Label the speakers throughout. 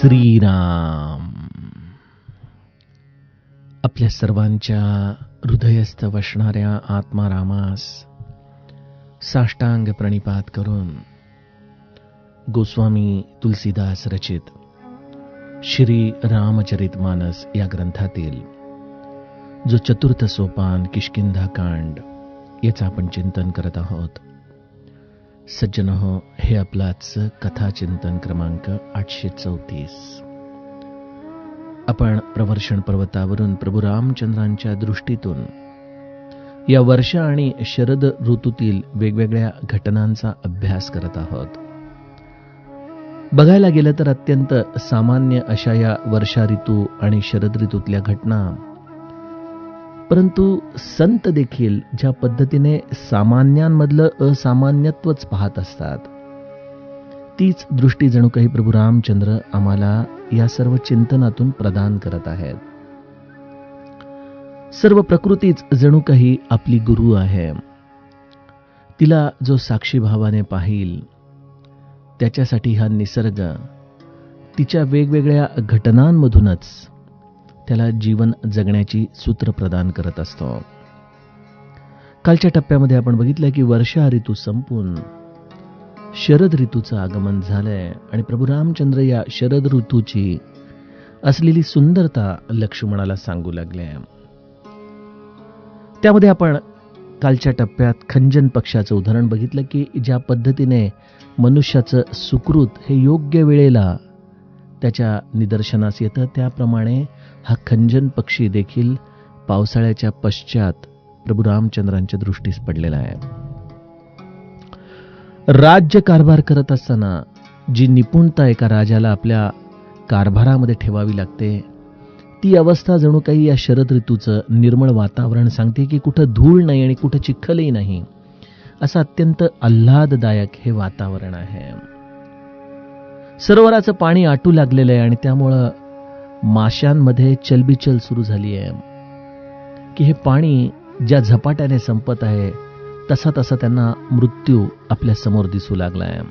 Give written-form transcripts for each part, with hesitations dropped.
Speaker 1: श्रीराम. आपल्या सर्वांच्या हृदयस्थ वसणाऱ्या आत्मारामास साष्टांग प्रणिपात करून गोस्वामी तुलसीदास रचित श्री रामचरितमानस या ग्रंथातील जो चतुर्थ सोपान किष्किंधाकांड याचं आपण चिंतन करत आहोत. सज्जनहो, हे आपलाच कथाचिंतन क्रमांक 834. आपण प्रवर्षण पर्वतावरून प्रभू रामचंद्रांच्या दृष्टीतून या वर्षा आणि शरद ऋतूतील वेगवेगळ्या घटनांचा अभ्यास करत आहोत. बघायला गेलं तर अत्यंत सामान्य अशा या वर्षा ऋतू आणि शरद ऋतूतल्या घटना, परंतु संत देखील ज्या पद्धतीने सामान्यांमधलं असामान्यत्वच पाहत असतात, तीच दृष्टी जणू काही प्रभू रामचंद्र आम्हाला या सर्व चिंतनातून प्रदान करत आहेत. सर्व प्रकृतीच जणू काही आपली गुरु आहे. तिला जो साक्षी भावाने पाहिल त्याच्यासाठी हा निसर्ग तिच्या वेगवेगळ्या घटनांमधूनच त्याला जीवन जगण्याची सूत्र प्रदान करत असतो. कालच्या टप्प्यामध्ये आपण बघितलं की वर्षा ऋतू संपून शरद ऋतूचं आगमन झालंय आणि प्रभू रामचंद्र या शरद ऋतूची असलेली सुंदरता लक्ष्मणाला सांगू लागले. त्यामध्ये आपण कालच्या टप्प्यात खंजन पक्षाचं उदाहरण बघितलं की ज्या पद्धतीने मनुष्याचं सुकृत हे योग्य वेळेला त्याच्या निदर्शनास येतं, त्याप्रमाणे हा खंजन पक्षी देखील पावसाळ्याच्या पश्चात प्रभू रामचंद्रांच्या दृष्टीस पडलेला आहे. राज्य कारभार करत असताना जी निपुणता एका राजाला आपल्या कारभारामध्ये ठेवावी लागते, ती अवस्था जणू काही या शरद ऋतूचं निर्मळ वातावरण सांगते की कुठं धूळ नाही आणि कुठं चिखलही नाही, असं अत्यंत आल्हाददायक हे वातावरण आहे. सरोवराचं पाणी आटू लागलेलं आहे आणि त्यामुळं माशांमध्ये चलबिचल सुरू झाली आहे की हे पाणी ज्या झपाट्याने संपत आहे तसा तसा त्यांना मृत्यू आपल्या समोर दिसू लागला आहे.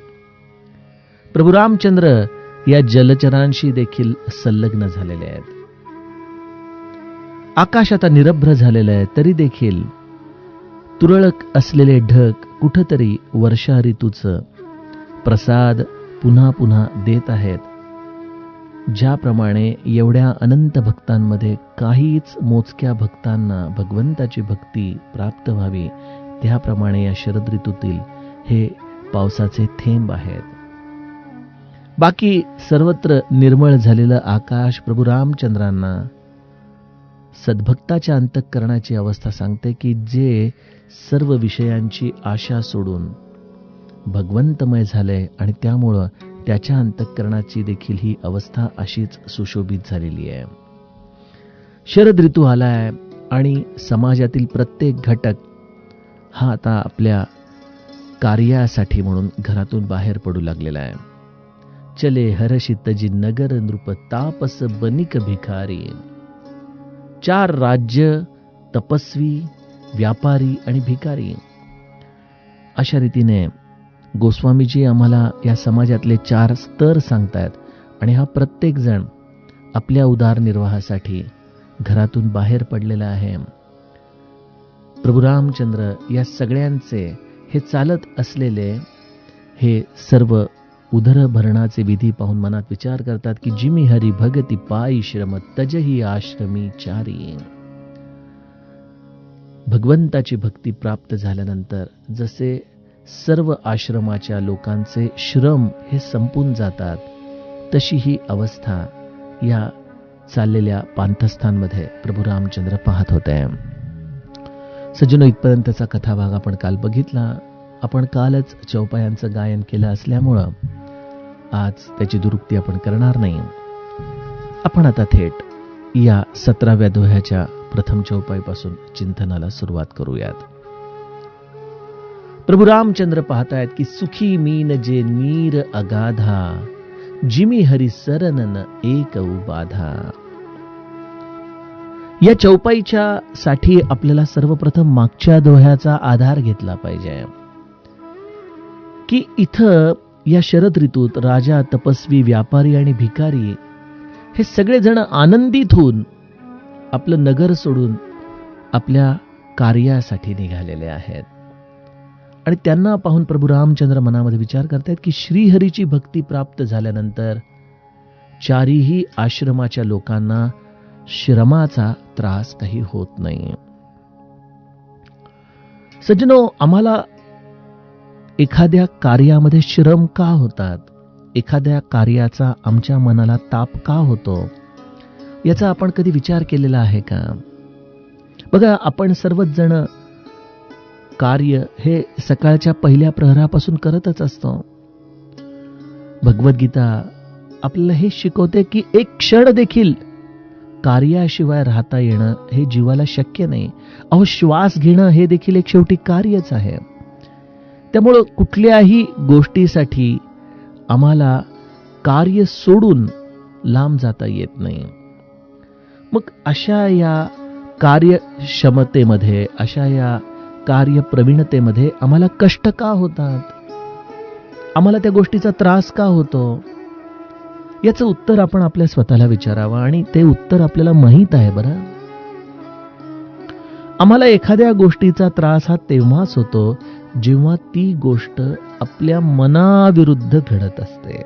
Speaker 1: प्रभू रामचंद्र या जलचरांशी देखील संलग्न झालेले आहेत. आकाश आता निरभ्र झालेलं आहे, तरी देखील तुरळक असलेले ढग कुठंतरी वर्षा ऋतूचं प्रसाद पुन्हा पुन्हा देत आहेत. ज्याप्रमाणे एवढ्या अनंत भक्तांमध्ये काहीच मोजक्या भक्तांना भगवंताची भक्ती प्राप्त व्हावी, त्याप्रमाणे या शरद ऋतूतील हे पावसाचे थेंब आहेत. बाकी सर्वत्र निर्मळ झालेलं आकाश प्रभू रामचंद्रांना सद्भक्ताच्या अंतःकरणाची अवस्था सांगते की जे सर्व विषयांची आशा सोडून भगवंतमय झालंय आणि त्यामुळं त्याच्या अंतःकरणाची देखील ही अवस्था अशीच सुशोभित झालेली आहे. शरद ऋतू आलाय आणि समाजातील प्रत्येक घटक हा आता आपल्या कार्यासाठी म्हणून घरातून बाहेर पडू लागलेला आहे. चले हर्षित जी नगर नृप तापस बनिक भिकारी. 4 राज्य, तपस्वी, व्यापारी आणि भिकारी, अशा रीतीने गोस्वामीजी आम्हाला या समाजातले 4 स्तर सांगतायत आणि हा प्रत्येक जण आपल्या उदारनिर्वाहासाठी घरातून बाहेर पडलेला आहे. प्रभू रामचंद्र या सगळ्यांचे हे चालत असलेले हे सर्व उदरभरणाचे विधी पाहून मनात विचार करतात की जिमी हरी भगती पायी श्रम तजही आश्रमी चारी. भगवंताची भक्ती प्राप्त झाल्यानंतर जसे सर्व आश्रमाच्या लोकांचे श्रम हे संपून जातात, तशी ही अवस्था या चाललेल्या पांथस्थांमध्ये प्रभू रामचंद्र पाहत होते. सज्जनो, इथपर्यंतचा कथाभाग आपण काल बघितला. आपण कालच चौपायांचं गायन केलं असल्यामुळं आज त्याची दुरुक्ती आपण करणार नाही. आपण आता थेट या 17व्या दोह्याच्या प्रथम चौपाईपासून चिंतनाला सुरुवात करूयात. प्रभू रामचंद्र पाहतायत की सुखी मीन जे नीर अगाधा, जिमी हरी सरनन एक उबाधा. या चौपाईच्या साठी आपल्याला सर्वप्रथम मागच्या दोह्याचा आधार घेतला पाहिजे की इथं या शरद ऋतूत राजा, तपस्वी, व्यापारी आणि भिकारी हे सगळेजण आनंदित होऊन आपलं नगर सोडून आपल्या कार्यासाठी निघालेले आहेत. आणि त्यांना पाहून प्रभू रामचंद्र मनामध्ये विचार करतायत की श्रीहरीची भक्ती प्राप्त झाल्यानंतर चारीही आश्रमाच्या लोकांना श्रमाचा त्रास काही होत नाही. सज्जनो, आम्हाला एखाद्या कार्यामध्ये श्रम का होतात, एखाद्या कार्याचा आमच्या मनाला ताप का होतो, याचा आपण कधी विचार केलेला आहे का? बघा, आपण सर्वच जण कार्य हे सकाळच्या पहिल्या प्रहरापासून करतच असतो. भगवद्गीता आपल्याला हे शिकवते की एक क्षण देखील कार्याशिवाय राहता येणं हे जीवाला शक्य नाही. अहो, श्वास घेणं हे देखील एक शेवटी कार्यच आहे. त्यामुळं कुठल्याही गोष्टीसाठी आम्हाला कार्य सोडून लांब जाता येत नाही. मग अशा या कार्यक्षमतेमध्ये, अशा या कार्यप्रवीणतेमध्ये आम्हाला कष्ट का होतात, आम्हाला त्या गोष्टीचा त्रास का होतो, याचं उत्तर आपण आपल्या स्वतःला विचारावं. आणि ते उत्तर आपल्याला माहीत आहे. बरं, आम्हाला एखाद्या गोष्टीचा त्रास हा तेव्हाच होतो जेव्हा ती गोष्ट आपल्या मनाविरुद्ध घडत असते.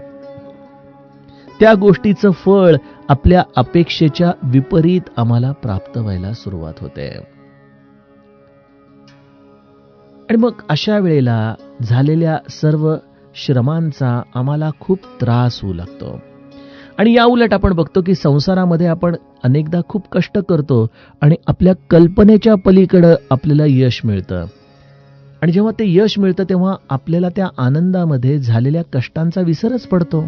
Speaker 1: त्या गोष्टीचं फळ आपल्या अपेक्षेच्या विपरीत आम्हाला प्राप्त व्हायला सुरुवात होते. आणि मग अशा वेळेला झालेल्या सर्व श्रमांचा आम्हाला खूप त्रास होऊ लागतो. आणि या उलट आपण बघतो की संसारामध्ये आपण अनेकदा खूप कष्ट करतो आणि आपल्या कल्पनेच्या पलीकडे आपल्याला यश मिळतं. आणि जेव्हा ते यश मिळतं तेव्हा आपल्याला त्या आनंदामध्ये झालेल्या कष्टांचा विसरच पडतो.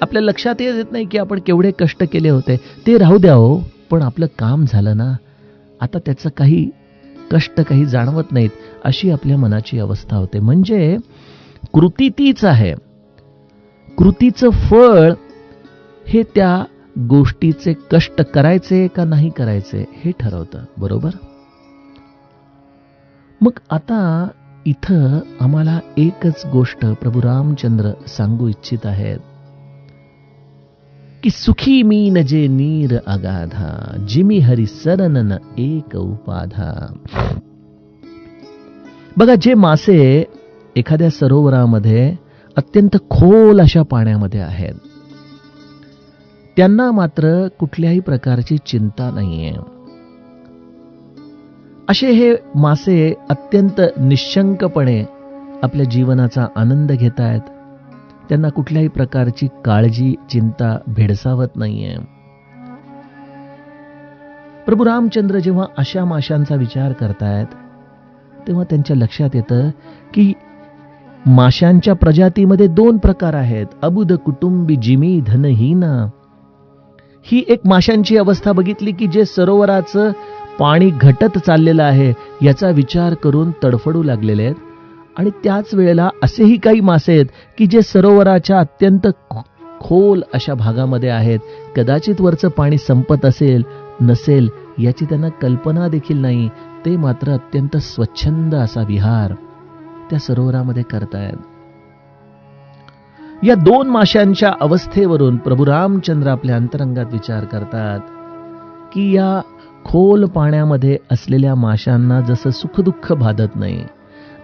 Speaker 1: आपल्या लक्षात येत नाही की आपण केवढे कष्ट केले होते. ते राहू द्या हो, पण आपलं काम झालं ना, आता त्याचं काही कष्ट काही जाणवत नाहीत, अशी आपल्या मनाची अवस्था होते. म्हणजे कृती तीच आहे, कृतीचं फळ हे त्या गोष्टीचे कष्ट करायचे का नाही करायचे हे ठरवतं. बरोबर? मग आता इथं आम्हाला एकच गोष्ट प्रभू रामचंद्र सांगू इच्छित आहेत की सुखी मीन जे नीर अगाधा, जिमी हरी सरनन एक उपाधा. बघा, जे मासे एखाद्या सरोवरामध्ये अत्यंत खोल अशा पाण्यामध्ये आहेत, त्यांना मात्र कुठल्याही प्रकारची चिंता नाहीये. असे हे मासे अत्यंत निश्शंकपणे आपल्या जीवनाचा आनंद घेत आहेत. त्यांना कुठल्याही प्रकारची काळजी, चिंता भेडसावत नाहीये. प्रभू रामचंद्र जेव्हा अशा माशांचा विचार करतायत तेव्हा त्यांच्या लक्षात येतं की माशांच्या प्रजातीमध्ये 2 प्रकार आहेत. अबुध कुटुंबी जिमी धनहीना. ही एक माशांची अवस्था बघितली की जे सरोवराचं पाणी घटत चाललेलं आहे याचा विचार करून तडफडू लागलेले आहेत. आणि त्याच वेळेला असेही काही मासे आहेत की जे सरोवराच्या अत्यंत खोल अशा भागामध्ये आहेत. कदाचित वरचं पाणी संपत असेल नसेल याची त्यांना कल्पना देखील नाही. ते मात्र अत्यंत स्वच्छंद असा विहार त्या सरोवरामध्ये करतायत. या 2 माशांच्या अवस्थेवरून प्रभू रामचंद्र आपल्या अंतरंगात विचार करतात की या खोल पाण्यामध्ये असलेल्या माशांना जसं सुखदुःख बाधत नाही,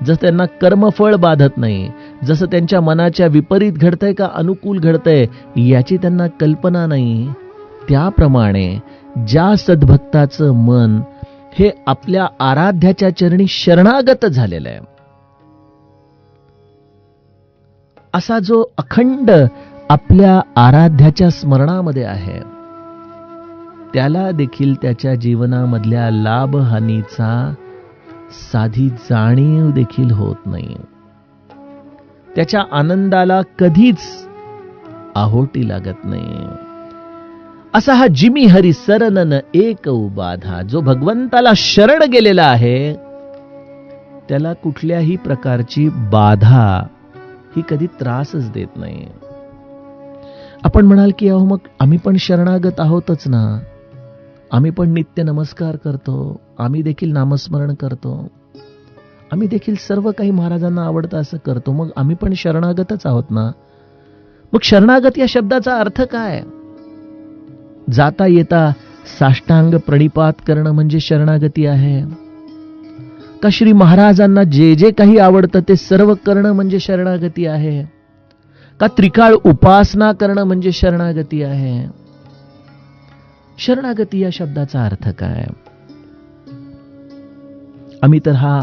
Speaker 1: जसं त्यांना कर्मफळ बाधत नाही, जसं त्यांच्या मनाच्या विपरीत घडतंय का अनुकूल घडतंय याची त्यांना कल्पना नाही, त्याप्रमाणे ज्या सद्भक्ताचं मन हे आपल्या आराध्याच्या चरणी शरणागत झालेलं आहे, असा जो अखंड आपल्या आराध्याच्या स्मरणामध्ये आहे, त्याला देखील त्याच्या जीवनामधल्या लाभहानीचा साधी जाणीव देखील होत नाही. त्याच्या आनंदाला कधीच आहोटी लागत नाही. असा हा जिमी हरी सरनन एक उबाधा. जो भगवंताला शरण गेलेला आहे त्याला कुठल्याही प्रकारची बाधा ही कधी त्रासच देत नाही. आपण म्हणाल की अहो, मग आम्ही पण शरणागत आहोतच ना, आम्ही पण नित्य नमस्कार करतो, आम्ही देखील नामस्मरण करतो, आम्ही देखील सर्व काही महाराजांना आवडतं असं करतो, मग आम्ही पण शरणागतच आहोत ना. मग शरणागत या शब्दाचा अर्थ काय? जाता येता साष्टांग प्रणिपात करणं म्हणजे शरणागती आहे का? श्री महाराजांना जे जे काही आवडतं ते सर्व करणं म्हणजे शरणागती आहे का? त्रिकाळ उपासना करणं म्हणजे शरणागती आहे? शरणागती या शब्दाचा अर्थ काय? आम्ही तर हा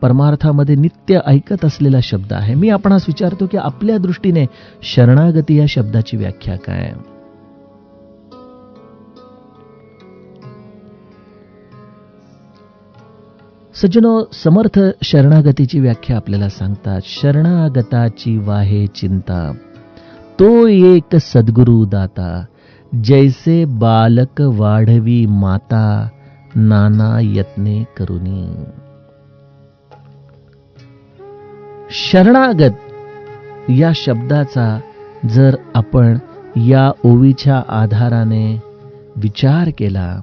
Speaker 1: परमार्थामध्ये नित्य ऐकत असलेला शब्द आहे. मी आपणास विचारतो की आपल्या दृष्टीने शरणागती या शब्दाची व्याख्या काय? सज्जनो, समर्थ शरणागतीची व्याख्या आपल्याला सांगतात. शरणागताची वाहे चिंता, तो एक सद्गुरु दाता, जैसे बालक वाढवी माता, नाना यत्ने करुनी. शरणागत या शब्दाचा जर आपण या ओवीच्या आधाराने विचार केला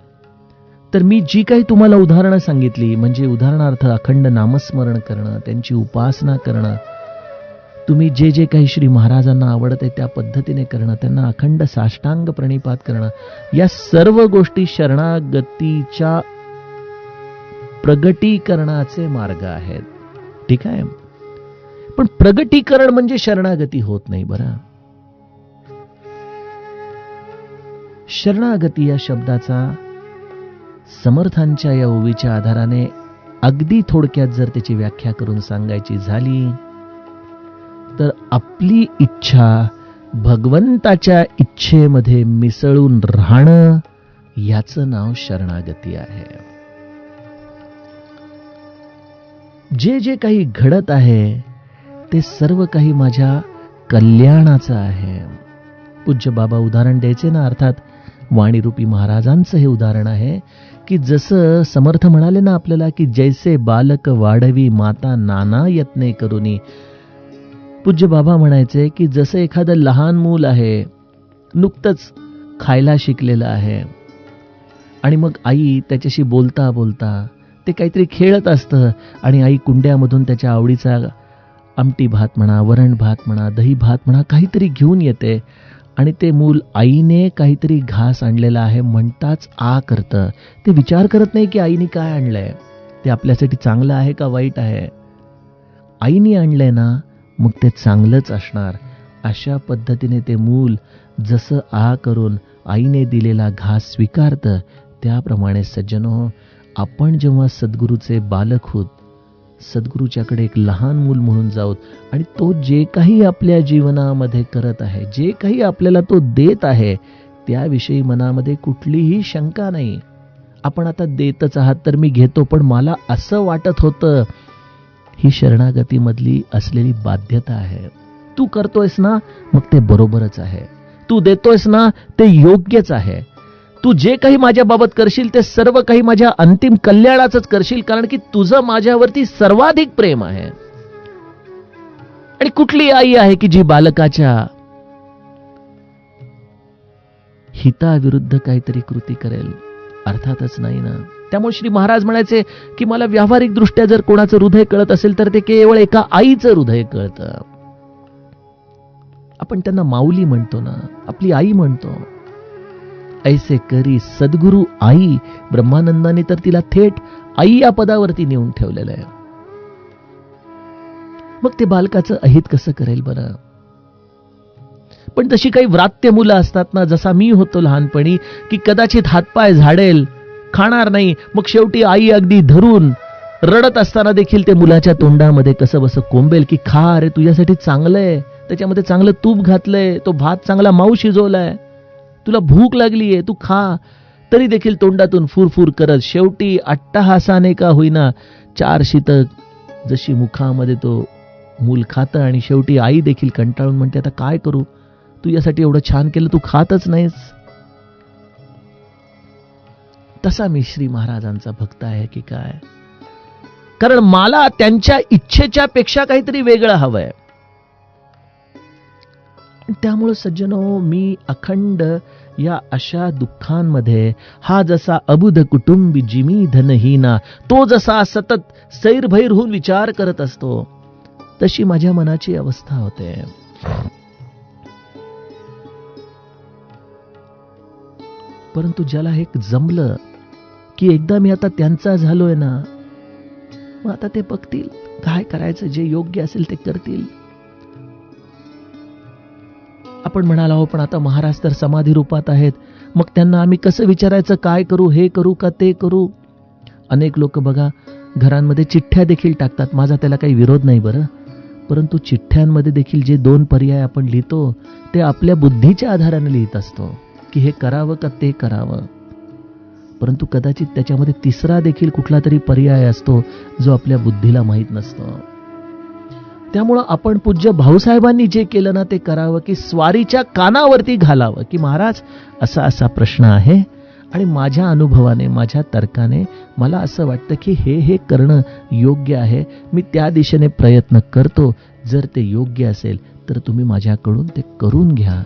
Speaker 1: तर मी जी काही तुम्हाला उदाहरणं सांगितली, म्हणजे उदाहरणार्थ अखंड नामस्मरण करणं, त्यांची उपासना करणं, तुम्ही जे जे काही श्री महाराजांना आवडते त्या पद्धतीने करणं, त्यांना अखंड साष्टांग प्रणिपात करणं, या सर्व गोष्टी शरणागतीच्या प्रगटीकरणाचे मार्ग आहेत. ठीक आहे, पण प्रगटीकरण म्हणजे शरणागती होत नाही. बरं, शरणागती या शब्दाचा समर्थांच्या या ओवीच्या आधाराने अगदी थोडक्यात जर त्याची व्याख्या करून सांगायची झाली तर आपली इच्छा भगवंताच्या इच्छेमध्ये मिसळून राहणं याचं नाव शरणागती आहे. जे जे काही घडत आहे ते सर्व काही माझ्या कल्याणाचं आहे. पूज्य बाबा उदाहरण द्यायचे ना, अर्थात वाणीरूपी महाराजांचं हे उदाहरण आहे की जसं समर्थ म्हणाले ना आपल्याला की जैसे बालक वाढवी माता नाना यत्ने करुनी. पूज्य बाबा म्हणायचे की जसं एखादं लहान मूल आहे, नुकतंच खायला शिकलेलं आहे, आणि मग आई त्याच्याशी बोलता बोलता ते काहीतरी खेळत असतं आणि आई कुंड्यामधून त्याच्या आवडीचा आमटी भात म्हणा, वरण भात म्हणा, दही भात म्हणा, काहीतरी घेऊन येते आणि ते मूल आईने काहीतरी घास आणलेला आहे म्हणताच आ करतं. ते विचार करत नाही की आईने काय आणलंय, ते आपल्यासाठी चांगलं आहे का वाईट आहे. आईने आणलंय ना, मग ते चांगलंच असणार. अशा पद्धतीने ते मूल जसं आ करून आईने दिलेला घास स्वीकारतं, त्याप्रमाणे सज्जनो, आपण जेव्हा सद्गुरूचे बालक होत, सद्गुरूच्याकडे एक लहान मूल म्हणून जाऊत आणि तो जे काही आपल्या जीवनामध्ये करत आहे, जे काही आपल्याला तो देत आहे, त्याविषयी मनामध्ये कुठलीही शंका नाही. आपण आता देतच आहात तर मी घेतो, पण मला असं वाटत होतं, ही शरणागतीमधली असलेली बाध्यता आहे. तू करतोयस ना, मग ते बरोबरच आहे. तू देतोयस ना, ते योग्यच आहे. तू जे काही माझ्या बाबत करशील ते सर्व काही माझ्या अंतिम कल्याणाचंच करशील, कारण की तुझं माझ्यावरती सर्वाधिक प्रेम आहे. आणि कुठली आई आहे की जी बालकाच्या हिताविरुद्ध काहीतरी कृती करेल? अर्थातच नाही ना. त्यामुळे श्री महाराज म्हणायचे की मला व्यावहारिक दृष्ट्या जर कोणाचं हृदय कळत असेल तर ते केवळ एका आईचं हृदय कळतं. आपण त्यांना माऊली म्हणतो ना, आपली आई म्हणतो. ऐसे करी सद्गुरु आई. ब्रह्मानंदाने तर तिला थेट आई या पदावरती नेऊन ठेवलेलं आहे. मग ते बालकाचं अहित कसं करेल बरं? पण तशी काही व्रात्य मुलं असतात ना, जसा मी होतो लहानपणी, की कदाचित हातपाय झाडेल, खाणार नाही, मग शेवटी आई अगदी धरून रडत असताना देखील ते मुलाच्या तोंडामध्ये कसं बसं कोंबेल की खा रे, तुझ्यासाठी चांगलंय, त्याच्यामध्ये चांगलं तूप घातलंय, तो भात चांगला माऊ शिजवलाय, तुला भूक लागलीये, तू खा. तरी देखील तोंडातून फुरफुर करत शेवटी अट्टहासाने का होईना 4 शीतक जशी मुखामध्ये तो मूल खातं आणि शेवटी आई देखील कंटाळून म्हणते, आता काय करू, तू यासाठी एवढं छान केलं, तू खातच नाहीस. तसा मी श्री महाराजांचा भक्त आहे की काय? कारण मला त्यांच्या इच्छेच्या पेक्षा काहीतरी वेगळं हवंय. त्यामुळे सज्जनो, मी अखंड या अशा दुःखांमध्ये हा जसा अबुध कुटुंबी जिमी धनहीना, तो जसा सतत सैरभैर होऊन विचार करत असतो, तशी माझ्या मनाची अवस्था होते. परंतु ज्याला हे जमलं की एकदा मी आता त्यांचा झालोय ना, मग आता ते बघतील काय करायचं, जे योग्य असेल ते करतील. आपण म्हणाला हो पण आता महाराज तर समाधी रूपात आहेत, मग त्यांना आम्ही कसं विचारायचं, काय करू, हे करू का ते करू. अनेक लोक बघा घरांमध्ये चिठ्ठ्या देखील टाकतात. माझा त्याला काही विरोध नाही बरं, परंतु चिठ्ठ्यांमध्ये देखील जे 2 पर्याय आपण लिहितो ते आपल्या बुद्धीच्या आधाराने लिहित असतो की हे करावं का ते करावं. परंतु कदाचित त्याच्यामध्ये 3रा देखील कुठला तरी पर्याय असतो जो आपल्या बुद्धीला माहीत नसतो. त्यामुळं आपण पूज्य भाऊसाहेबांनी जे केलं ना ते करावं, की स्वारीच्या कानावरती घालावं की महाराज असा असा प्रश्न आहे आणि माझ्या अनुभवाने, माझ्या तर्काने मला असं वाटतं की हे करणं योग्य आहे. मी त्या दिशेने प्रयत्न करतो. जर ते योग्य असेल तर तुम्ही माझ्याकडून ते करून घ्या.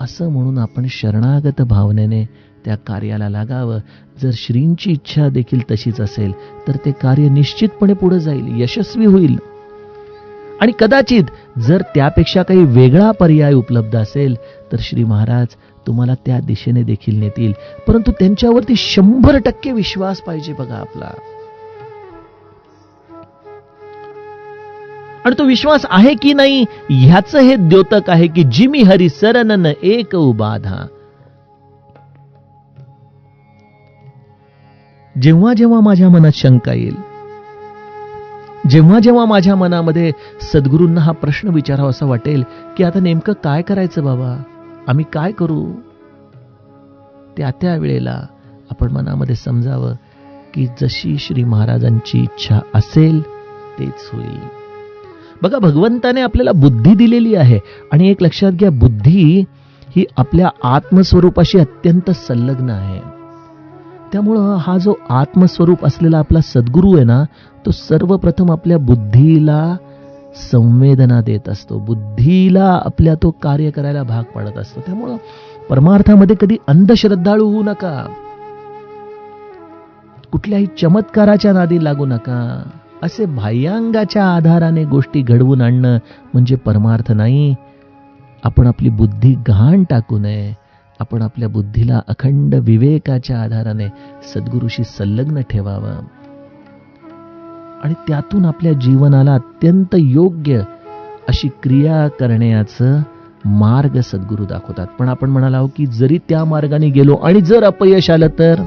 Speaker 1: असं म्हणून आपण शरणागत भावनेने त्या कार्याला लागावं. जर श्रींची इच्छा देखील तशीच असेल तर ते कार्य निश्चितपणे पुढे जाईल, यशस्वी होईल. आणि कदाचित जर त्यापेक्षा काही वेगळा पर्याय उपलब्ध असेल तर श्री महाराज तुम्हाला त्या दिशेने देखील नेतील. परंतु त्यांच्यावरती 100% विश्वास पाहिजे बघा आपला. आणि तो विश्वास आहे की नाही ह्याचं हे द्योतक आहे की जिमी हरी सरनन एक उबाधा. जेव्हा जेव्हा माझ्या मनात शंका येईल, जेव्हा जेव्हा माझ्या मनामध्ये सद्गुरूंना हा प्रश्न विचारावा असं वाटेल की आता नेमकं काय करायचं बाबा, आम्ही काय करू, त्या वेळेला आपण मनामध्ये समजावं की जशी श्री महाराजांची इच्छा असेल तेच होईल. बघा भगवंताने आपल्याला बुद्धी दिलेली आहे आणि एक लक्षात घ्या, बुद्धी ही आपल्या आत्मस्वरूपाशी अत्यंत संलग्न आहे. त्यामुळं हा जो आत्मस्वरूप असलेला आपला सद्गुरू आहे ना, तो सर्वप्रथम आपल्या बुद्धीला संवेदना देत असतो, बुद्धीला आपल्या तो कार्य करायला भाग पाडत असतो. त्यामुळं परमार्थामध्ये कधी अंधश्रद्धाळू होऊ नका, कुठल्याही चमत्काराच्या नादी लागू नका. असे बाह्यांगाच्या आधाराने गोष्टी घडवून आणणं म्हणजे परमार्थ नाही. आपण आपली बुद्धी गहाण टाकू नये. आपण आपल्या बुद्धीला अखंड विवेकाच्या आधाराने सद्गुरूशी संलग्न ठेवावं आणि त्यातून आपल्या जीवनाला अत्यंत योग्य अशी क्रिया करण्याचं मार्ग सद्गुरू दाखवतात. पण आपण म्हणाला आहोत की जरी त्या मार्गाने गेलो आणि जर अपयश आलं तर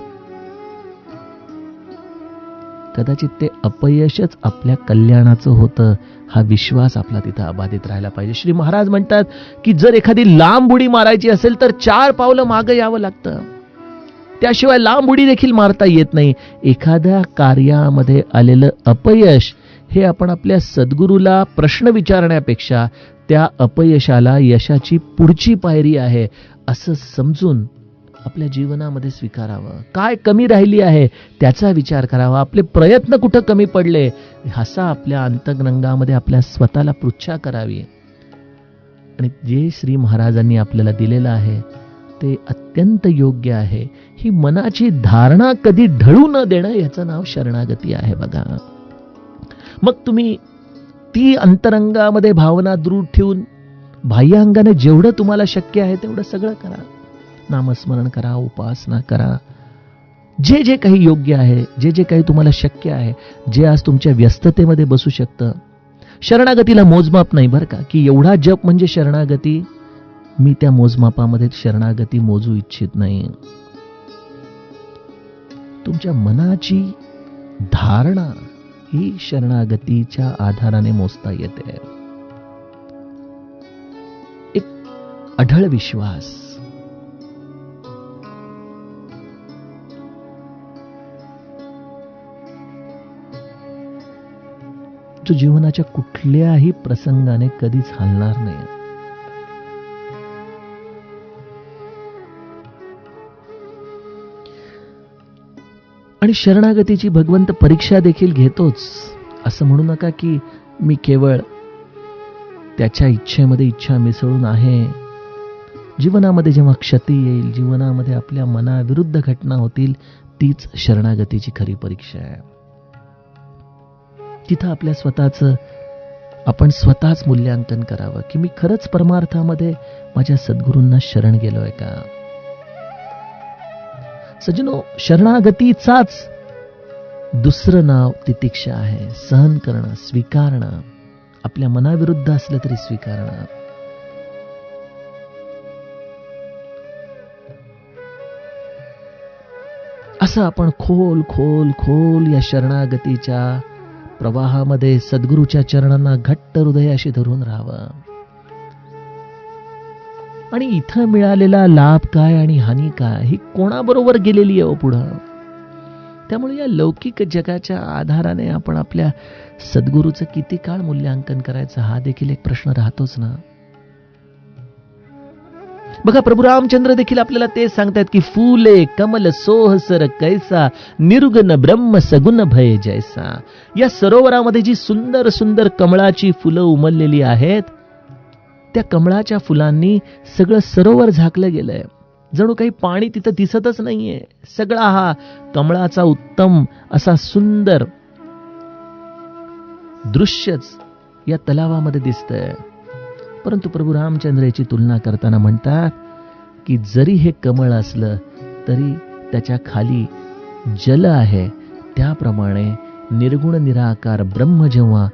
Speaker 1: कदाचित ते अपयशच आपल्या कल्याणाचं होतं. हा विश्वास आपला तिथं अबाधित राहायला पाहिजे. श्री महाराज म्हणतात की जर एखादी लांब उडी मारायची असेल तर 4 पावलं मागं यावं लागतं, त्याशिवाय लांब उडी देखील मारता येत नाही. एखाद्या कार्यामध्ये आलेलं अपयश हे आपण आपल्या सद्गुरूला प्रश्न विचारण्यापेक्षा त्या अपयशाला यशाची पुढची पायरी आहे असं समजून आपल्या जीवनामध्ये स्वीकारावं. काय कमी राहिली आहे त्याचा विचार करावा. आपले प्रयत्न कुठं कमी पडले असा आपल्या अंतरंगामध्ये आपल्या स्वतःला पृच्छा करावी. आणि जे श्री महाराजांनी आपल्याला दिलेलं आहे ते अत्यंत योग्य आहे. ही मनाची धारणा कधी ढळू न देणं याचं नाव शरणागती आहे बघा. मग तुम्ही ती अंतरंगामध्ये भावना दृढ ठेवून बाह्यांगाने जेवढं तुम्हाला शक्य आहे तेवढं सगळं करा. नामस्मरण करा, उपासना करा, जे जे काही योग्य आहे, जे जे काही तुम्हाला शक्य आहे, जे आज तुमच्या व्यस्ततेमध्ये बसू शकतं. शरणागतीला मोजमाप नाही बरं का, की एवढा जप म्हणजे शरणागती. मी त्या मोजमापामध्ये शरणागती मोजू इच्छित नाही. तुमच्या मनाची धारणा ही शरणागतीच्या आधाराने मोजता येते. एक अढळ विश्वास, जो जीवनाच्या कुठल्याही प्रसंगाने कधीच हलणार नाही. आणि शरणागतीची भगवंत परीक्षा देखील घेतोच. असं म्हणू नका की मी केवळ त्याच्या इच्छेमध्ये इच्छा मिसळून आहे. जीवनामध्ये जेव्हा क्षती येईल, जीवनामध्ये आपल्या मनाविरुद्ध घटना होतील, तीच शरणागतीची खरी परीक्षा आहे. तिथं आपल्या आपण स्वतःच मूल्यांकन करावं की मी खरंच परमार्थामध्ये माझ्या सद्गुरूंना शरण गेलोय का. सज्जनो, शरणागतीचाच दुसरं नाव तितिक्षा आहे. सहन करणं, स्वीकारणं, आपल्या मनाविरुद्ध असलं तरी स्वीकारणं. असं आपण खोल खोल खोल या शरणागतीच्या प्रवाहामध्ये सद्गुरूच्या चरणांना घट्ट हृदयाशी धरून राहावं. आणि इथं मिळालेला लाभ काय आणि हानी काय ही कोणाबरोबर गेलेली आहे पुढं. त्यामुळे या लौकिक जगाच्या आधाराने आपण आपल्या सद्गुरूचं किती काळ मूल्यांकन करायचं हा देखील एक प्रश्न राहतोच ना. बघा, प्रभू रामचंद्र देखील आपल्याला ते सांगतात की फूले कमल सोहसर कैसा निर्गुण ब्रह्म सगुण भय जैसा. या सरोवरामध्ये जी सुंदर सुंदर कमळाची फुलं उमललेली आहेत, त्या कमळाच्या फुलांनी सगळं सरोवर झाकलं गेलंय. जणू काही पाणी तिथं दिसतच नाहीये. सगळा हा कमळाचा उत्तम असा सुंदर दृश्यच या तलावामध्ये दिसतंय. परंतु प्रभू रामचंद्र याची तुलना करताना म्हणतात की जरी हे कमळ असलं तरी त्याच्या खाली जल आहे. त्याप्रमाणे निर्गुण निराकार ब्रह्म जेव्हा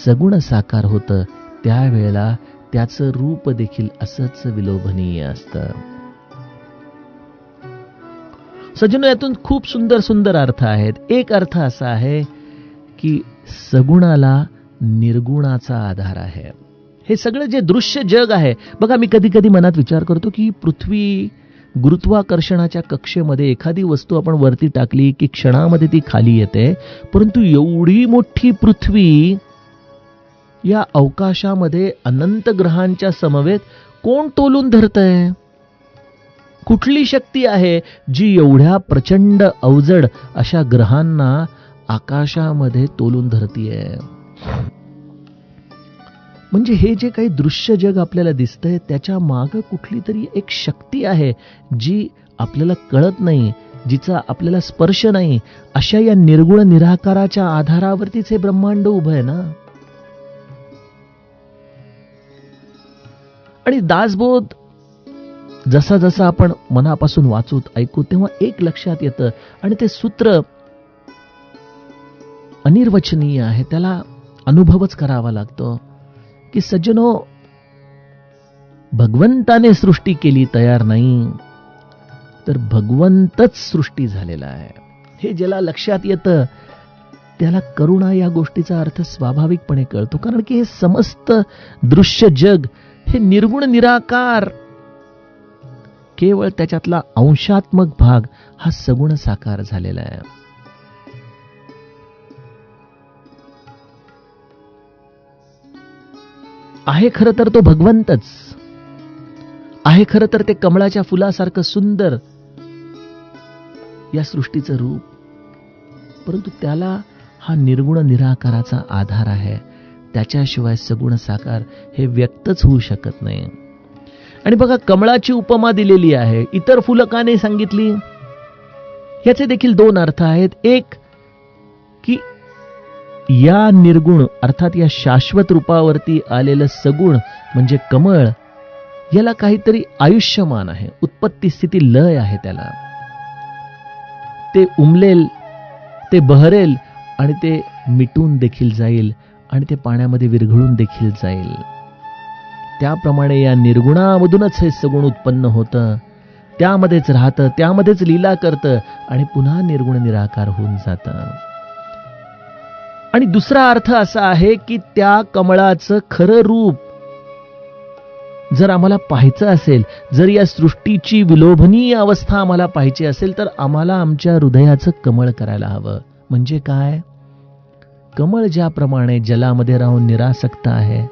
Speaker 1: सगुण साकार होतं त्यावेळेला त्याचं रूप देखील असंच विलोभनीय असतं. सज्जनो, यातून खूप सुंदर सुंदर अर्थ आहेत. एक अर्थ असा आहे की सगुणाला निर्गुणाचा आधार आहे. हे सगळं जे दृश्य जग आहे, बघा, मी कधी कधी मनात विचार करतो की पृथ्वी गुरुत्वाकर्षणाच्या कक्षेमध्ये एखादी वस्तू आपण वरती टाकली की क्षणामध्ये ती खाली येते. परंतु एवढी मोठी पृथ्वी या अवकाशामध्ये अनंत ग्रहांच्या समवेत कोण तोलून धरतंय? कुठली शक्ती आहे जी एवढ्या प्रचंड अवजड अशा ग्रहांना आकाशामध्ये तोलून धरतीये? म्हणजे हे जे काही दृश्य जग आपल्याला दिसतंय त्याच्या मागे कुठली तरी एक शक्ती आहे जी आपल्याला कळत नाही, जिचा आपल्याला स्पर्श नाही. अशा या निर्गुण निराकाराच्या आधारावरतीच हे ब्रह्मांड उभं आहे ना. आणि दासबोध जसा जसा आपण मनापासून वाचूत ऐकू तेव्हा एक लक्षात येतं आणि ते सूत्र अनिर्वचनीय आहे. त्याला अनुभवच करावा लागतो की सज्जनो, भगवंताने सृष्टी केली तयार नाही तर भगवंतच सृष्टी झालेला आहे. हे ज्याला लक्षात येतं त्याला करुणा या गोष्टीचा अर्थ स्वाभाविकपणे कळतो. कारण की हे समस्त दृश्य जग हे निर्गुण निराकार, केवळ त्याच्यातला अंशात्मक भाग हा सगुण साकार झालेला आहे. आहे खरं तर तो भगवंतच आहे. खरं तर ते कमळाच्या फुलासारखं सुंदर या सृष्टीचं रूप, परंतु त्याला हा निर्गुण निराकाराचा आधार आहे. त्याच्याशिवाय सगुण साकार हे व्यक्तच होऊ शकत नाही. आणि बघा, कमळाची उपमा दिलेली आहे, इतर फुलं का नाही सांगितली? याचे देखील दोन अर्थ आहेत. एक की या निर्गुण अर्थात या शाश्वत रूपावरती आलेलं सगुण म्हणजे कमळ, याला काहीतरी आयुष्यमान आहे, उत्पत्ती स्थिती लय आहे. त्याला ते उमलेल, ते बहरेल आणि ते मिटून देखील जाईल आणि ते पाण्यामध्ये विरघळून देखील जाईल. त्याप्रमाणे या निर्गुणामधूनच हे सगुण उत्पन्न होतं, त्यामध्येच राहतं, त्यामध्येच लीला करतं आणि पुन्हा निर्गुण निराकार होऊन जातं. आणि दुसरा अर्थ असा आहे की त्या कमळाचं खरं रूप जर आम्हाला पाहायचं असेल, जर या सृष्टीची विलोभनीय अवस्था आम्हाला पाहायची असेल तर आम्हाला आमच्या हृदयाचं कमळ करायला हवं. म्हणजे काय? कमळ ज्याप्रमाणे जलामध्ये राहून निरासक्त आहे,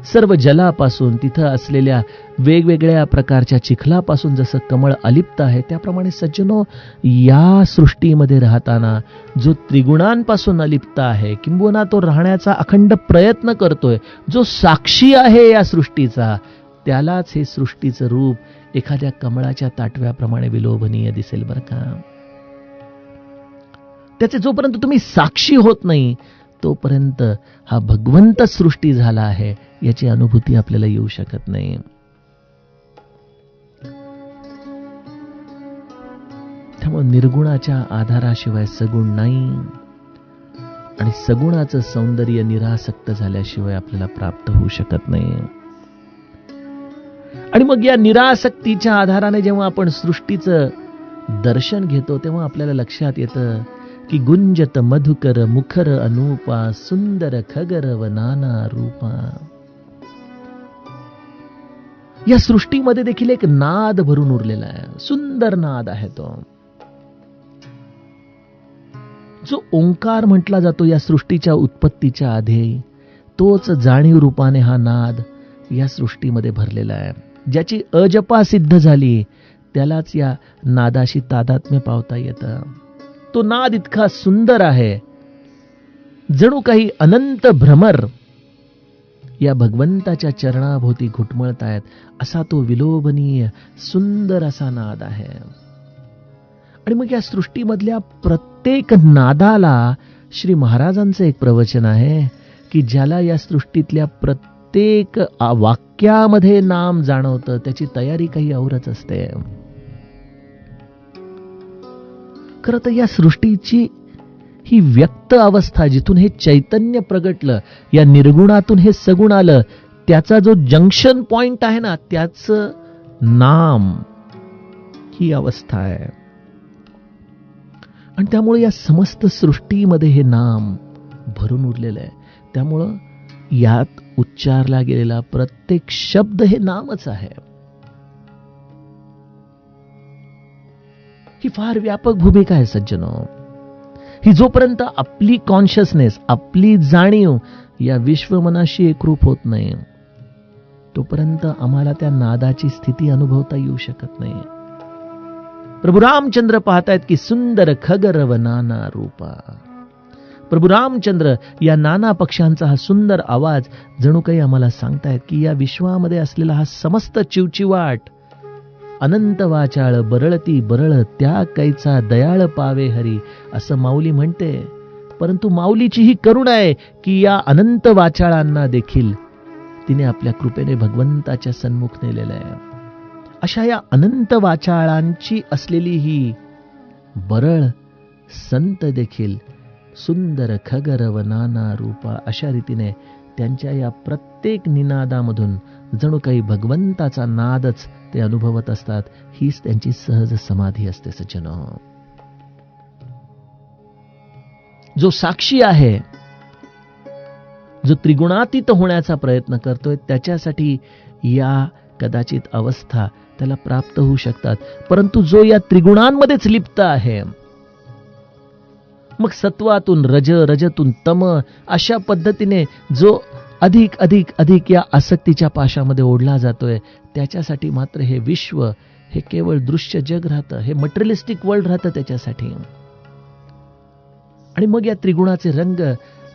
Speaker 1: सर्व जलापासून तिथं असलेल्या वेगवेगळ्या प्रकारच्या चिखलापासून जसं कमळ अलिप्त आहे, त्याप्रमाणे सज्जनो, या सृष्टीमध्ये राहताना जो त्रिगुणांपासून अलिप्त आहे, किंबहुना तो राहण्याचा अखंड प्रयत्न करतोय, जो साक्षी आहे या सृष्टीचा, त्यालाच हे सृष्टीचं रूप एखाद्या कमळाच्या ताटव्याप्रमाणे विलोभनीय दिसेल बरं का. त्याचे जोपर्यंत तुम्ही साक्षी होत नाही तोपर्यंत हा भगवंत सृष्टी झाला आहे याची अनुभूती आपल्याला येऊ शकत नाही. त्यामुळे निर्गुणाच्या आधाराशिवाय सगुण नाही, आणि सगुणाचं सौंदर्य निरासक्त झाल्याशिवाय आपल्याला प्राप्त होऊ शकत नाही. आणि मग या निरासक्तीच्या आधाराने जेव्हा आपण सृष्टीचं दर्शन घेतो तेव्हा आपल्याला लक्षात येतं की गुंजत मधुकर मुखर अनुपा सुंदर खगर व नाना रूपा. या सृष्टीमध्ये देखील एक नाद भरून उरलेला आहे, सुंदर नाद आहे तो. जो ओंकार म्हटला जातो या सृष्टीच्या उत्पत्तीच्या आधी, तोच जाणीव रूपाने हा नाद या सृष्टीमध्ये भरलेला आहे. ज्याची अजपा सिद्ध झाली त्यालाच या नादाशी तादात्म्य पावता येतं. तो नाद इतका सुंदर आहे, जणू काही अनंत भ्रमर या भगवंताच्या चरणाभोवती घुटमळतायत, असा तो विलोभनीय सुंदर असा नाद आहे. आणि मग या सृष्टीमधल्या प्रत्येक नादाला श्री महाराजांचं एक प्रवचन आहे की ज्याला या सृष्टीतल्या प्रत्येक वाक्यामध्ये नाम जाणवतं त्याची तयारी काही औरच असते. खरं तर या सृष्टीची ही व्यक्त अवस्था, जिथून हे चैतन्य प्रगटलं, या निर्गुणातून हे सगुण आलं, त्याचा जो जंक्शन पॉइंट आहे ना, त्याचं नाम ही अवस्था आहे. आणि त्यामुळे या समस्त सृष्टीमध्ये हे नाम भरून उरलेलं आहे. त्यामुळं यात उच्चारला गेलेला प्रत्येक शब्द हे नामच आहे. ही फार व्यापक भूमिका आहे सज्जनो. ही जोपर्यंत आपली कॉन्शियसनेस, आपली जाणीव या विश्वमनाशी एकरूप होत नाही, तोपर्यंत आम्हाला त्या नादाची स्थिती अनुभवता येऊ शकत नाही. प्रभू रामचंद्र पाहतायत की सुंदर खगर व नाना रूपा. प्रभू रामचंद्र या नाना पक्षांचा हा सुंदर आवाज जणू काही आम्हाला सांगतायत की या विश्वामध्ये असलेला हा समस्त चिवचिवाट, अनंत वाचाळ बरळती बरळ त्या कैचा दयाळ पावे हरी, असं माऊली म्हणते. परंतु माऊलीची ही करुणा आहे की या अनंत वाचाळांना देखील तिने आपल्या कृपेने भगवंताच्या सन्मुख नेलेलं आहे. अशा या अनंत वाचाळांची असलेली ही बरळ संत देखील सुंदर खगर व नाना रूपा अशा रीतीने त्यांच्या या प्रत्येक निनादामधून जणू काही भगवंताचा नादच ते अनुभवत असतात. हीच त्यांची सहज समाधी असते सज्जनो. जो साक्षी आहे, जो त्रिगुणातीत होण्याचा प्रयत्न करतोय, त्याच्यासाठी या कदाचित अवस्था त्याला प्राप्त होऊ शकतात. परंतु जो या त्रिगुणांमध्येच लिप्त आहे, मग सत्वातून रज, रजतून तम, अशा पद्धतीने जो अधिक अधिक अधिक या आसक्तीच्या पाशामध्ये ओढला जातोय, त्याच्यासाठी मात्र हे विश्व, हे केवळ दृश्य जग राहतं, हे मटेरियलिस्टिक वर्ल्ड राहतं त्याच्यासाठी. आणि मग या त्रिगुणाचे रंग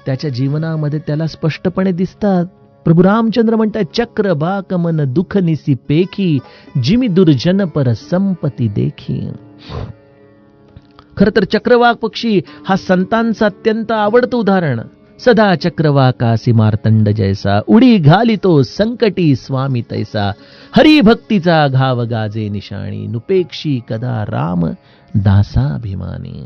Speaker 1: त्याच्या जीवनामध्ये त्याला स्पष्टपणे दिसतात. प्रभू रामचंद्र म्हणतात, चक्र बाक मन दुख निसी पेखी, जिमी दुर्जन पर संपत्ती देखी. खर तर चक्रवाक पक्षी हा संतांचा अत्यंत आवडतं उदाहरण. सदा चक्रवाकासी मार्तंड जैसा, उडी घालितो संकटी स्वामी तैसा, हरी भक्तीचा घाव गाजे निशाणी, नुपेक्षी कदा राम दासाभिमानी.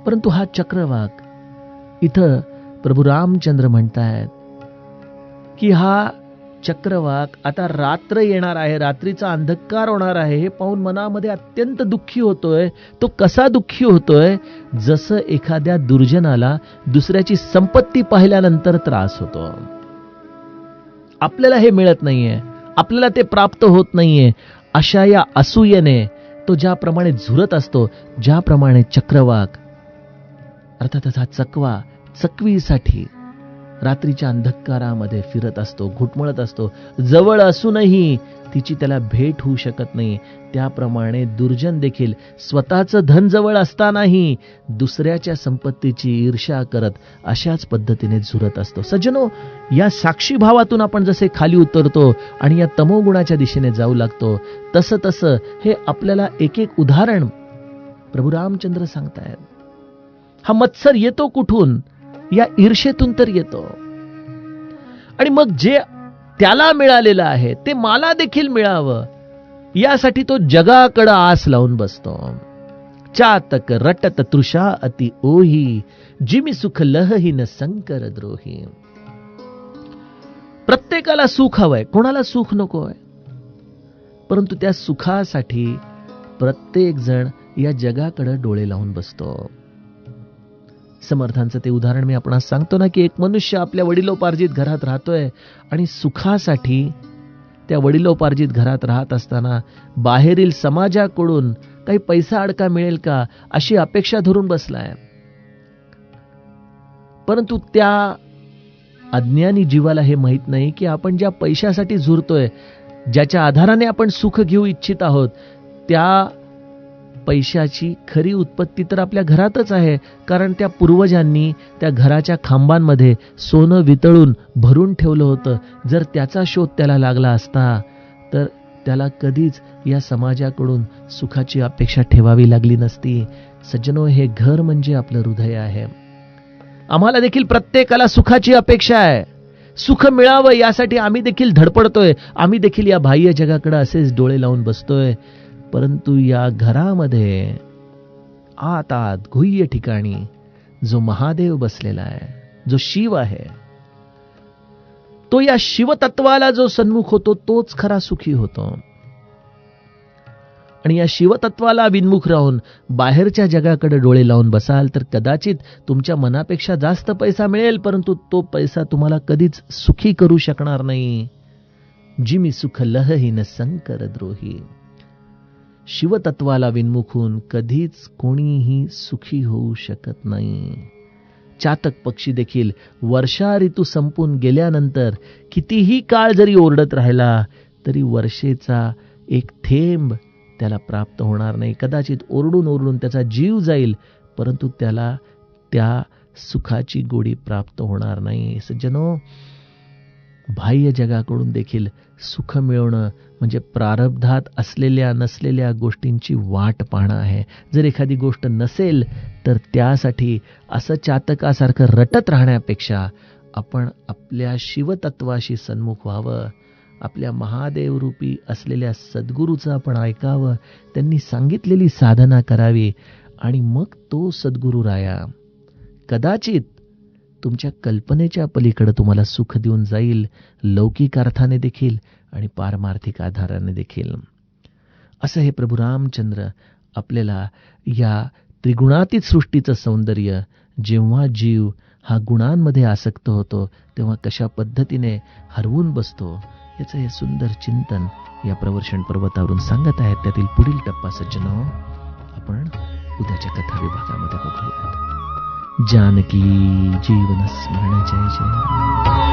Speaker 1: परंतु हा चक्रवाक, इथं प्रभू रामचंद्र म्हणतायत की हा चक्रवाक आता रात्र येणार आहे, रात्रीचा अंधकार होणार आहे, हे पाहून मनामध्ये अत्यंत दुःखी होतोय. तो कसा दुःखी होतोय? जसं एखाद्या दुर्जनाला दुसऱ्याची संपत्ती पाहिल्यानंतर त्रास होतो. आपल्याला हे मिळत नाहीये, आपल्याला ते प्राप्त होत नाहीये, अशा या असूयेने तो ज्याप्रमाणे झुरत असतो, ज्याप्रमाणे चक्रवाक अर्थातच हा चकवा चकवीसाठी रात्रीच्या अंधकारामध्ये फिरत असतो, घुटमळत असतो, जवळ असूनही तिची त्याला भेट होऊ शकत नाही, त्याप्रमाणे दुर्जन देखील स्वतःचं धन जवळ असतानाही दुसऱ्याच्या संपत्तीची ईर्ष्या करत अशाच पद्धतीने झुरत असतो. सज्जनो, या साक्षी भावातून आपण जसे खाली उतरतो आणि या तमोगुणाच्या दिशेने जाऊ लागतो, तसं तसं हे आपल्याला एक एक उदाहरण प्रभू रामचंद्र सांगतायत. हा मत्सर येतो कुठून? या ईर्षेतून तर येतो. आणि मग जे त्याला मिळालेलं आहे ते मला देखील मिळावं, यासाठी तो जगाकडं आस लावून बसतो. चातक रटत तृषा अति ओही, जिमी सुख लहहीन संकर द्रोही. प्रत्येकाला सुख हवंय, कोणाला सुख नकोय, परंतु त्या सुखासाठी प्रत्येक जण या जगाकडे डोळे लावून बसतो. समर्थांचं ते उदाहरण मी आपणास सांगतो ना, की एक मनुष्य आपल्या वडिलोपार्जित घरात राहतोय आणि सुखासाठी त्या वडिलोपार्जित घरात राहत असताना बाहेरील समाजाकडून काही पैसा अडका मिळेल का अशी अपेक्षा धरून बसलाय. परंतु त्या अज्ञानी जीवाला हे माहित नाही की आपण ज्या पैशासाठी झुरतोय, ज्याच्या आधाराने आपण सुख घेऊ इच्छित आहोत, त्या पैशाची खरी उत्पत्ती तर आपल्या घरातच आहे. कारण त्या पूर्वजांनी त्या घराच्या खांबांमध्ये सोनं वितळून भरून ठेवलं होतं. जर त्याचा शोध त्याला लागला असता तर त्याला कधीच या समाजाकडून सुखाची अपेक्षा ठेवावी लागली नसती. सज्जनो, हे घर म्हणजे आपलं हृदय आहे. आम्हाला देखील प्रत्येकाला सुखाची अपेक्षा आहे. सुख मिळावं यासाठी आम्ही देखील धडपडतोय. आम्ही देखील या बाह्य जगाकडे असेच डोळे लावून बसतोय. परंतु या घरामध्ये आत गुह्य ठिकाणी जो महादेव बसलेला आहे, जो शिव आहे, तो या शिवतत्वाला जो सन्मुख होतो तोच खरा सुखी होतो. आणि या शिवतत्वाला विन्मुख राहून बाहेरच्या जगाकडे डोळे लावून बसाल तर कदाचित तुमच्या मनापेक्षा जास्त पैसा मिळेल, परंतु तो पैसा तुम्हाला कधीच सुखी करू शकणार नाही. जिमी सुख लहहीन संकर द्रोही. शिवतत्वाला विन्मुख होऊन कधीच कोणीही सुखी होऊ शकत नाही. चातक पक्षी देखील वर्षा ऋतू संपून गेल्यानंतर कितीही काळ जरी ओरडत राहिला तरी वर्षेचा एक थेंब त्याला प्राप्त होणार नाही. कदाचित ओरडून ओरडून त्याचा जीव जाईल, परंतु त्याला त्या सुखाची गोडी प्राप्त होणार नाही. सज्जनो, बाह्य जगाकडून देखील सुख मिळवणं म्हणजे प्रारब्धात असलेल्या नसलेल्या गोष्टींची वाट पाहणं आहे. जर एखादी गोष्ट नसेल तर त्यासाठी असं चातकासारखं रटत राहण्यापेक्षा आपण आपल्या शिवतत्वाशी सन्मुख व्हावं. आपल्या महादेव रूपी असलेल्या सद्गुरूचं आपण ऐकावं, त्यांनी सांगितलेली साधना करावी आणि मग तो सद्गुरू राया कदाचित तुमच्या कल्पनेच्या पलीकडे तुम्हाला सुख देऊन जाईल, लौकिक अर्थाने देखील आणि पारमार्थिक आधाराने देखील. असं हे प्रभू रामचंद्र आपल्याला या त्रिगुणातीत सृष्टीचं सौंदर्य, जेव्हा जीव हा गुणांमध्ये आसक्त होतो तेव्हा कशा पद्धतीने हरवून बसतो, याचं हे सुंदर चिंतन या प्रवर्षण पर्वतावरून सांगत आहेत. त्यातील पुढील टप्पा सज्जनो आपण उद्याच्या कथा विभागामध्ये बघूया. जानकी जीवन स्मरण जय जय.